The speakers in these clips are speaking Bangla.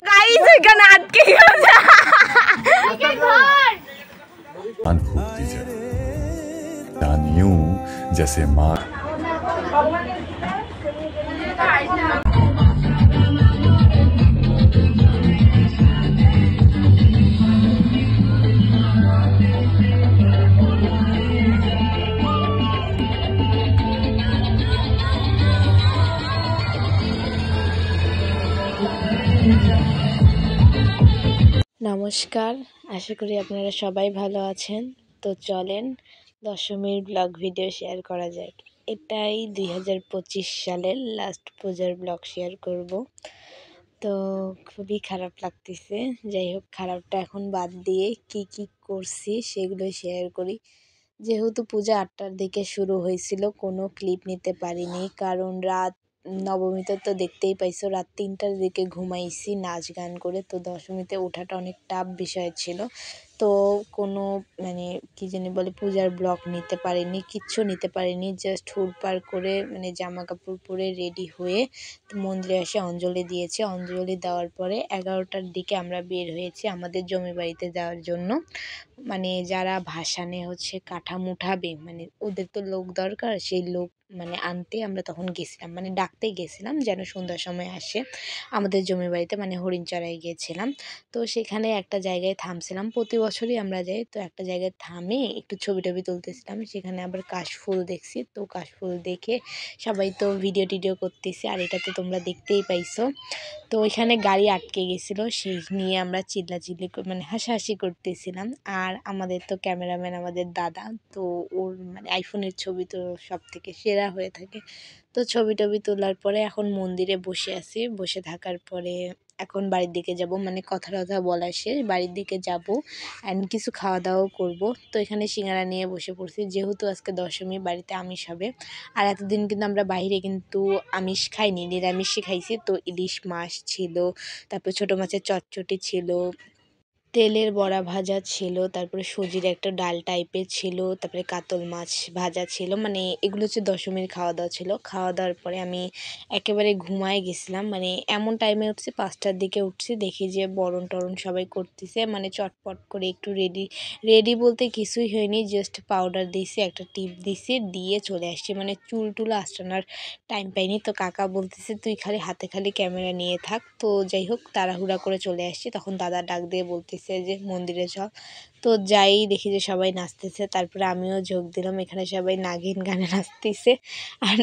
गाइस এখানে আটকে গেছে कान फूकती जाए कान यूं जैसे माँ নমস্কার, আশা করি আপনারা সবাই ভালো আছেন। তো চলেন দশমীর ব্লগ ভিডিও শেয়ার করা যাক। এটাই 2025 সালের লাস্ট পূজার ব্লগ শেয়ার করব। তো খুবই খারাপ লাগতেছে। যাই হোক, খারাপটা এখন বাদ দিয়ে কি কি করছি সেগুলো শেয়ার করি। যেহেতু পূজা 8টার দিকে শুরু হয়েছিল, কোনো ক্লিপ নিতে পারিনি, কারণ রাত নবমীতে তো দেখতেই পাইছো রাত 3টার দিকে ঘুমাইছি নাচ গান করে। তো দশমীতে ওঠাটা অনেক টাফ বিষয় ছিল, তো কোনো কি জানি বলে পূজার ব্লগ নিতে পারিনি, কিচ্ছু নিতে পারিনি। জাস্ট হুড়পাড় করে জামা কাপড় পরে রেডি হয়ে মন্দিরে এসে অঞ্জলি দিয়েছি। অঞ্জলি দেওয়ার পরে 11টার দিকে আমরা বের হয়েছি আমাদের জমি বাড়িতে যাওয়ার জন্য। যারা ভাসানে কাঠাম উঠাবে, ওদের তো লোক দরকার, সেই লোক আনতে আমরা তখন গেছিলাম, ডাকতে গেছিলাম যেন সন্ধ্যার সময় আসে আমাদের জমি বাড়িতে, হরিণচড়ায় গিয়েছিলাম। তো সেখানে একটা জায়গায় থামছিলাম, প্রতি বছরই আমরা যাই, তো একটা জায়গায় থামে একটু ছবি টবি তুলতেছিলাম। সেখানে আবার কাশফুল দেখছি, তো কাশফুল দেখে সবাই তো ভিডিও টিডিও করতেছে, আর এটা তো তোমরা দেখতেই পাইছো। তো ওইখানে গাড়ি আটকে গেছিলো, সেই নিয়ে আমরা চিল্লাচিল্লি হাসাহাসি করতেছিলাম। আর আমাদের তো ক্যামেরাম্যান আমাদের দাদা, তো ওর আইফোনের ছবি তো সব থেকে সেরা হয়ে থাকে। তো ছবি টবি তোলার পরে এখন মন্দিরে বসে আছি, বসে থাকার পরে এখন বাড়ির দিকে যাব, কথা টথা বলা শেষ, বাড়ির দিকে যাব অ্যান্ড কিছু খাওয়া দাওয়াও করব। তো এখানে সিঙ্গারা নিয়ে বসে পড়ছি, যেহেতু আজকে দশমী, বাড়িতে আমিষ হবে। আর এতদিন কিন্তু আমরা বাইরে কিন্তু আমিষ খাইনি, নিরামিষই খাইছি। তো ইলিশ মাছ ছিল, তারপর ছোটো মাছের চটচটি ছিল, তেলের বড়া ভাজা ছিল, তারপরে সুজির একটা ডাল টাইপের ছিল, তারপরে কাতল মাছ ভাজা ছিল। এগুলো হচ্ছে দশমীর খাওয়া দাওয়া ছিল। খাওয়া দাওয়ার পরে আমি একেবারে ঘুমায় গেছিলাম, এমন টাইমে উঠছি 5টার দিকে উঠছি, দেখি যে বরণ টরণ সবাই করতেছে, চটপট করে একটু রেডি বলতে কিছুই হয়নি, জাস্ট পাউডার দিয়েছি, একটা টিপ দিয়েছি, দিয়ে চলে আসছি। চুল টুল আঁচড়ানোর টাইম পাইনি। তো কাকা বলতেছে তুই খালি হাতে খালি ক্যামেরা নিয়ে থাক। তো যাই হোক, তাড়াহুড়া করে চলে আসছি। তখন দাদা ডাক দিয়ে বলতেছে যে মন্দিরে চল। তো যাই, দেখি যে সবাই নাচতেছে, তারপরে আমিও যোগ দিলাম। এখানে সবাই নাগিন গানে নাচতেছে, আর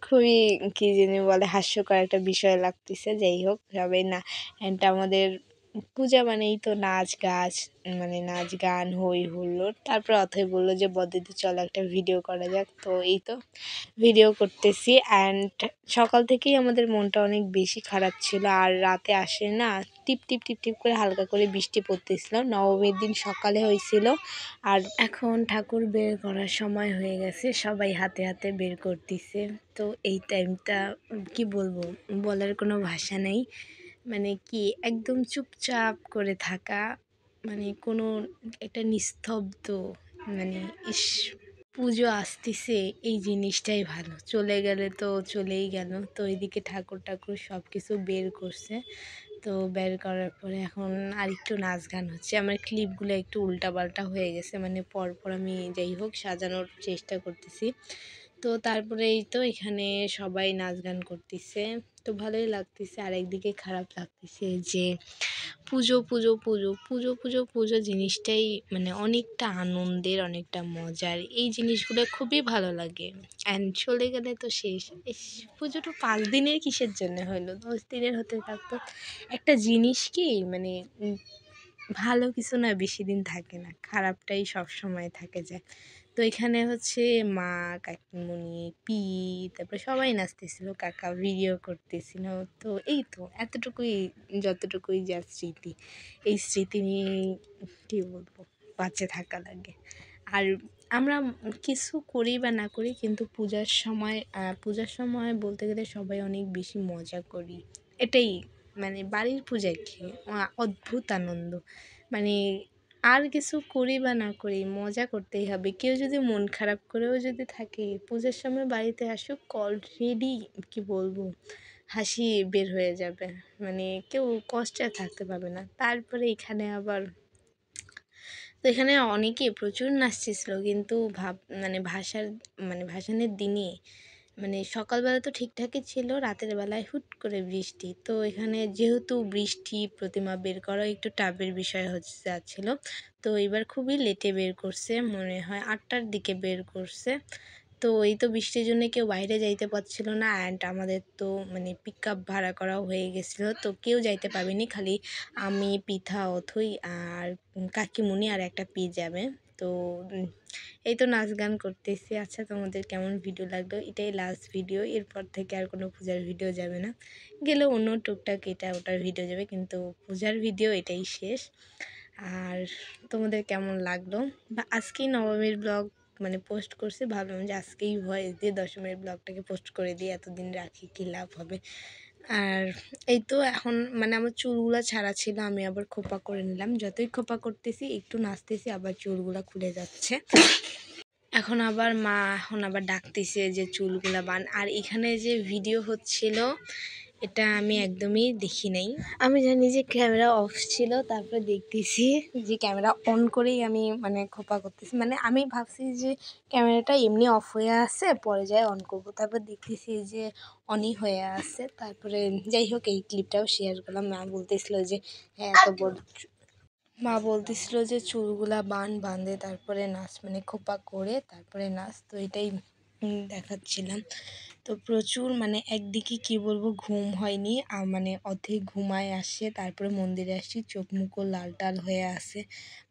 খুবই কী জানি বলে হাস্যকর একটা বিষয় লাগতেছে। যাই হোক, সবাই না, অ্যান্ড আমাদের পূজা মানেই তো নাচ গাছ, নাচ গান হই হুল্লোড়। তারপর অথই বললো যে বদিদি চলো একটা ভিডিও করা যাক। তো এই তো ভিডিও করতেছি। অ্যান্ড সকাল থেকেই আমাদের মনটা অনেক বেশি খারাপ ছিল, আর রাতে আসে না টিপ টিপ টিপ টিপ করে হালকা করে বৃষ্টি পড়তেছিল। নবমীর দিন সকালে হয়েছিল, আর এখন ঠাকুর বের করার সময় হয়ে গেছে, সবাই হাতে হাতে বের করতেছে। তো এই টাইমটা কি বলবো, বলার কোনো ভাষা নেই। কি একদম চুপচাপ করে থাকা, কোনো একটা নিস্তব্ধ, ইস, পুজো আসতেছে, এই জিনিসটাই ভালো। চলে গেলে তো চলেই গেল। তো এইদিকে ঠাকুর ঠাকুর সব কিছু বের করছে। তো বের করার পরে এখন আরেকটু নাচ গান হচ্ছে। আমার ক্লিপগুলো একটু উল্টাপাল্টা হয়ে গেছে, পরপর আমি যাই হোক সাজানোর চেষ্টা করতেছি। তো তারপরে এই তো এখানে সবাই নাচ গান করতেছে, তো ভালোই লাগতেছে। আর একদিকে খারাপ লাগতেছে যে পুজো পুজো পুজো পুজো পুজো পুজো জিনিসটাই অনেকটা আনন্দের, অনেকটা মজার, এই জিনিসগুলো খুবই ভালো লাগে। অ্যান্ড চলে গেলে তো শেষ। পুজোটা 5 দিনের কিসের জন্য হইলো, 10 দিনের হতে থাকতো। একটা জিনিস কি ভালো কিছু না বেশি দিন থাকে না, খারাপটাই সব সময় থাকে যায়। তো এখানে মা, কাকিমণি, তারপরে সবাই নাচতেছিল, কাকা ভিডিও করতেছিল। তো এই তো এতটুকুই, যতটুকুই যা স্মৃতি, এই স্মৃতি নিয়ে কী বলবো, বাঁচে থাকা লাগে। আর আমরা কিছু করি বা না করি, কিন্তু পূজার সময় বলতে গেলে সবাই অনেক বেশি মজা করি। এটাই বাড়ির পূজায় কি অদ্ভুত আনন্দ। আর কিছু করি বা না করি, মজা করতেই হবে। কেউ যদি মন খারাপ করেও যদি থাকে, পূজার সময় বাড়িতে আসুক, অলরেডি কি বলবো, হাসি বের হয়ে যাবে, মানে কেউ কষ্টে থাকতে পারবে না। তারপরে এখানে আবার তো এখানে অনেকে প্রচুর নাচতেছিল, কিন্তু ভাসানের দিনে মানে সকালবেলা তো ঠিকঠাকই ছিল, রাতের বেলায় হুট করে বৃষ্টি। তো এখানে যেহেতু বৃষ্টি, প্রতিমা বের করা একটু টাফের বিষয় হচ্ছে যাচ্ছিল। তো এবার খুবই লেটে বের করছে, মনে হয় 8টার দিকে বের করছে। তো এই তো বৃষ্টির জন্য কেউ বাইরে যাইতে পারছিল না, অ্যান্ড আমাদের তো মানে পিক আপ ভাড়া করাও হয়ে গেছিলো, তো কেউ যাইতে পারবেনি, খালি আমি, পিঠা, অথই আর কাকিমুনি আর একটা পি যাবে। তো এই তো নাচ গান করতেছি। আচ্ছা, তোমাদের কেমন ভিডিও লাগলো? এটাই লাস্ট ভিডিও, এরপর থেকে আর কোনো পূজার ভিডিও যাবে না, গেলে অন্য টুকটাক এটা ওটার ভিডিও যাবে, কিন্তু পূজার ভিডিও এটাই শেষ। আর তোমাদের কেমন লাগলো? বা আজকেই নবমীর ব্লগ মানে পোস্ট করছি, ভাবলাম যে আজকেই ভয়েস দিয়ে দশমীর ব্লগটাকে পোস্ট করে দিই, এতদিন রাখি কী লাভ হবে। আর এই তো এখন মানে আমার চুলগুলো ছাড়া ছিল, আমি আবার খোপা করে নিলাম। যতই খোপা করতেছি একটু নাচতেছি আবার চুলগুলো খুলে যাচ্ছে। এখন আবার ডাকতেছে যে চুলগুলা বান। আর এখানে যে ভিডিও হচ্ছিল এটা আমি একদমই দেখি নাই। আমি জানি যে ক্যামেরা অফ ছিল, তারপরে দেখতেছি যে ক্যামেরা অন করেই আমি মানে খোপা করতেছি। মানে আমি ভাবছি যে ক্যামেরাটা এমনি অফ হয়ে আছে, পরে যাই অন করবো, তারপর দেখতেছি যে অনই হয়ে আছে। তারপরে যাই হোক এই ক্লিপটাও শেয়ার করলাম। মা বলতেছিল যে চুলগুলা বাঁধে, তারপরে নাচ, মানে খোপা করে তারপরে নাচ। তো এটাই দেখাচ্ছিলাম। তো প্রচুর মানে একদিকে কি বলবো, ঘুম হয়নি, মানে অর্ধেক ঘুমায় আসে, তারপরে মন্দিরে আসি, চোখ মুখও লাল টাল হয়ে আসে,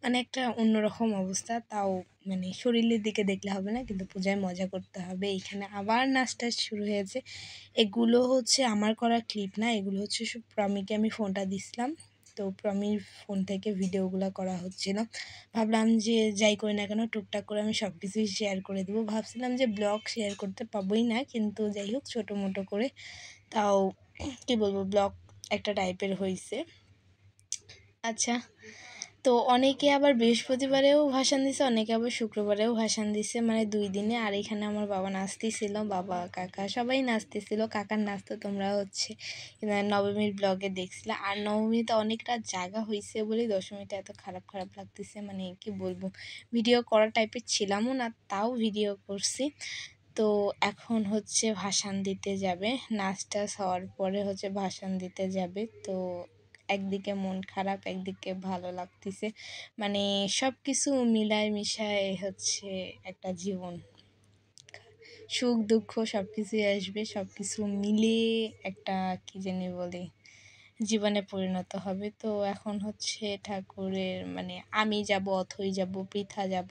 মানে একটা অন্যরকম অবস্থা। তাও মানে শরীরের দিকে দেখলে হবে না, কিন্তু পূজায় মজা করতে হবে। এখানে আবার নাচটা শুরু হয়েছে। এগুলো হচ্ছে আমার করা ক্লিপ না, এগুলো হচ্ছে সব প্রমিকে আমি ফোনটা দিছিলাম, তো প্রমির ফোন থেকে ভিডিওগুলো করা হচ্ছিল। ভাবলাম যে যাই করি না কেন টুকটাক করে আমি সব কিছুই শেয়ার করে দেবো। ভাবছিলাম যে ব্লগ শেয়ার করতে পাবোই না, কিন্তু যাই হোক ছোটো মোটো করে তাও কী বলবো, ব্লগ একটা টাইপের হয়েছে। আচ্ছা, তো অনেকে আবার বৃহস্পতিবারেও ভাসান দিছে, অনেকে আবার শুক্রবারেও ভাসান দিছে, মানে 2 দিনে। আর এখানে আমার বাবা নাচতেছিল, বাবা কাকা সবাই নাচতেছিল। কাকার নাচ তো তোমরা হচ্ছে নবমীর ব্লগে দেখছিলা। আর নবমীতে অনেকটা জায়গা হয়েছে বলেই দশমীটা এত খারাপ খারাপ লাগতেছে, মানে কি বলবো, ভিডিও করার টাইপের ছিলামও না, তাও ভিডিও করছি। তো এখন হচ্ছে ভাসান দিতে যাবে, নাচ টাচ হওয়ার পরে হচ্ছে ভাসান দিতে যাবে। তো একদিকে মন খারাপ, একদিকে ভালো লাগতেছে, মানে সব কিছু মিলায় মিশায় হচ্ছে একটা জীবন, সুখ দুঃখ সব কিছুই আসবে, সব কিছু মিলিয়ে একটা কী জানি বলে জীবনে পরিণত হবে। তো এখন হচ্ছে ঠাকুরের মানে আমি যাব, অথই যাব, পৃথা যাব।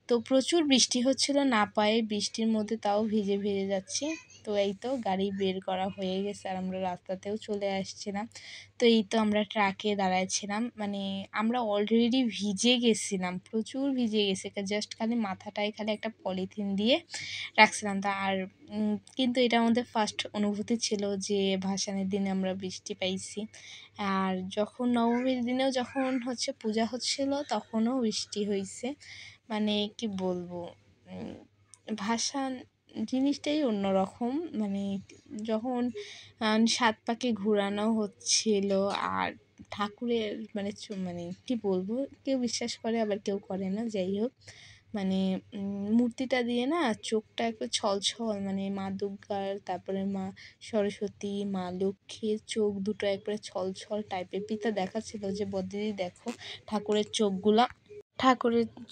তো প্রচুর বৃষ্টি হচ্ছিল, না পায়ে বৃষ্টির মধ্যে তাও ভিজে ভিজে যাচ্ছি। তো এই তো গাড়ি বের করা হয়ে গেছে, আর আমরা রাস্তাতেও চলে আসছিলাম। তো এই তো আমরা ট্রাকে দাঁড়াচ্ছিলাম, মানে আমরা অলরেডি ভিজে গেছিলাম, প্রচুর ভিজে গেছে, জাস্ট খালি মাথাটায় খালি একটা পলিথিন দিয়ে রাখছিলাম। তা আর কিন্তু এটা আমাদের ফার্স্ট অনুভূতি ছিল যে ভাসানের দিনে আমরা বৃষ্টি পাইছি। আর যখন নবমীর দিনেও যখন হচ্ছে পূজা হচ্ছিল তখনও বৃষ্টি হয়েছে, মানে কি বলবো, ভাসান জিনিসটাই অন্যরকম। মানে যখন 7 পাকে ঘোরানো হচ্ছিল, আর ঠাকুরের মানে মানে কি বলবো, কেউ বিশ্বাস করে আবার কেউ করে না, যাই হোক মানে মূর্তিটা দিয়ে না চোখটা একটু ছলছল, মানে মা দুর্গার, তারপরে মা সরস্বতী, মা লক্ষ্মীর চোখ দুটো একবারে ছলছল টাইপের। পিতা দেখাচ্ছিল যে বদিদি দেখো ঠাকুরের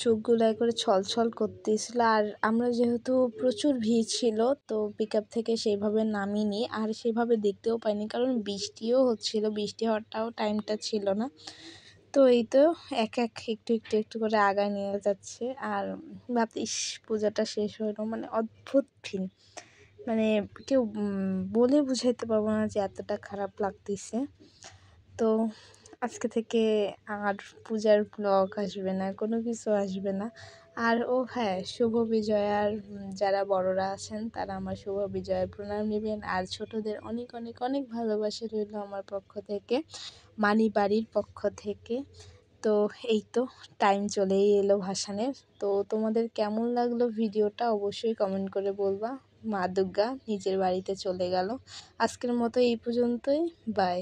চোখগুলো একবারে ছলছল করতেছিল। আর আমরা যেহেতু প্রচুর ভিড় ছিল, তো পিক আপ থেকে সেইভাবে নামিনি, আর সেভাবে দেখতেও পাইনি, কারণ বৃষ্টিও হচ্ছিল, বৃষ্টি হওয়ারটাও টাইমটা ছিল না। তো এই তো একটু একটু একটু করে আগায় নিয়ে যাচ্ছে। আর ভাবতে ইস, পূজাটা শেষ হলো, মানে অদ্ভুত ফিল, মানে কেউ বলে বুঝাইতে পারবো না যে এতটা খারাপ লাগতেছে। তো আজকে থেকে আর পূজার ব্লগ আসবে না, কোনো কিছু আসবে না। আর ও হ্যাঁ, শুভ বিজয়ার যারা বড়রা আছেন তারা আমার শুভ বিজয়ার প্রণাম নেবেন, আর ছোটদের অনেক অনেক অনেক ভালোবাসা রইল আমার পক্ষ থেকে, মানি বাড়ির পক্ষ থেকে। তো এই তো টাইম চলেই এলো ভাসানের। তো তোমাদের কেমন লাগলো ভিডিওটা অবশ্যই কমেন্ট করে বলবা। মা দুর্গা নিজের বাড়িতে চলে গেল। আজকের মতো এই পর্যন্তই, বাই।